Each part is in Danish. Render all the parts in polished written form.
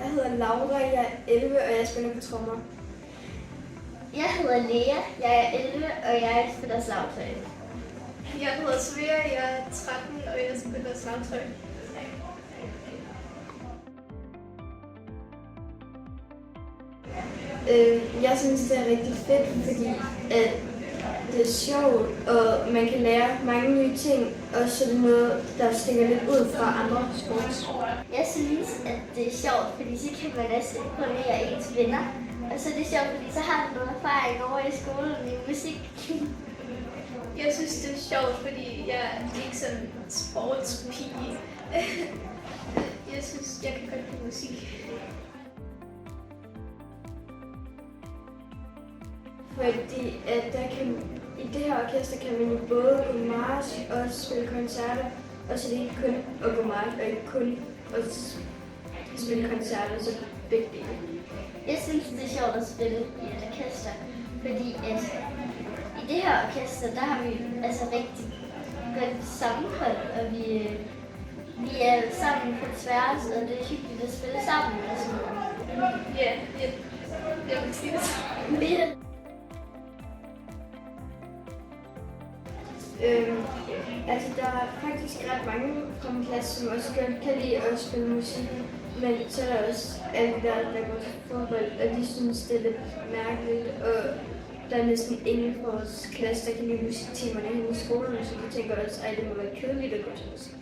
Jeg hedder Laura, jeg er 11, og jeg spiller på trommer. Jeg hedder Lea, jeg er 11, og jeg spiller slagtøj. Jeg hedder Svea, jeg er 13, og jeg spiller slagtøj. Jeg synes, det er rigtig fedt, fordi at det er sjovt, og man kan lære mange nye ting, og så er det noget, der stikker lidt ud fra andre sports. Jeg synes, at det er sjovt, fordi så kan man også imponere ens venner. Og så er det sjovt, fordi så har man noget erfaring over i skolen i musik. Jeg synes, det er sjovt, fordi jeg er ikke sådan en sportspige. Jeg synes, jeg kan godt lide musik. Fordi at i det her orkester kan man jo både gå march og spille koncerter, og så er det ikke kun at gå march og ikke kun at spille koncerter, så begge dele. Jeg synes, det er sjovt at spille i et orkester, fordi at i det her orkester, der har vi altså rigtig godt sammenhold, og vi er sammen på tværs, og det er hyggeligt at spille sammen og sådan noget. Ja, jeg vil sige det sådan. Altså, der er faktisk ret mange fra min klasse, som også godt kan lide at spille musik. Men så er der også alle der går til fodbold, og de synes, det er lidt mærkeligt. Og der er næsten ingen fra vores klasse, der kan lide musiktimerne hen i skolen, så de tænker også, at det må være kedeligt at gå til musik.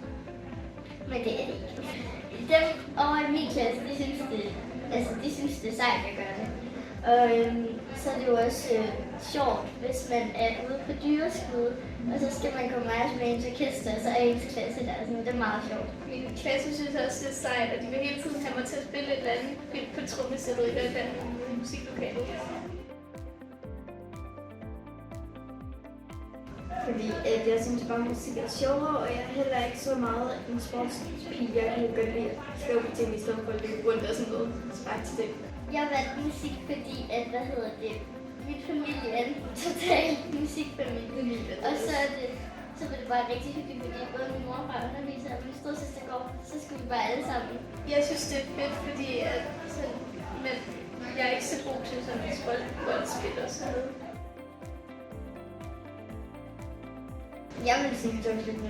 Men det er det ikke. Dem over i min klasse, de synes det er sejt at gøre det. Og så er det jo også sjovt, hvis man er ude på dyreskue, og så skal man gå march med ens orkester, og så er ens klasse der. Så det er meget sjovt. Min klasse synes også, det er sejt, og de vil hele tiden have mig til at spille et eller andet på trommesættet i hvert fald musiklokale. Fordi jeg synes bare, at musik er sjovere, og jeg er heller ikke så meget en sportspige. Jeg kan godt lide at skrive på ting i stedet for at løbe rundt og sådan noget. Faktisk. Jeg valgte musik, fordi at, min familie er en total musikfamilie. Og så var det bare rigtig hyggeligt, fordi både min mor og far underviser, og min storsøster går, så skulle vi bare alle sammen. Jeg synes, det er fedt, fordi at, men jeg er ikke så god til sådan et boldspil og sådan noget. Jeg vil synes, det var fedt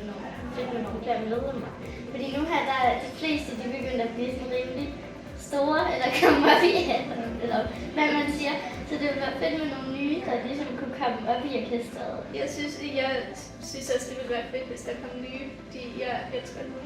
med nogle flere medlemmer. Fordi nu her, der er de fleste, de begynder at blive sådan rimelig store, eller komme op i alderen, eller hvad man siger. Så det ville være fedt med nogle nye, der ligesom kunne komme op i orkestret. Jeg synes også, det ville være fedt, hvis der kom nye, jeg elsker nu.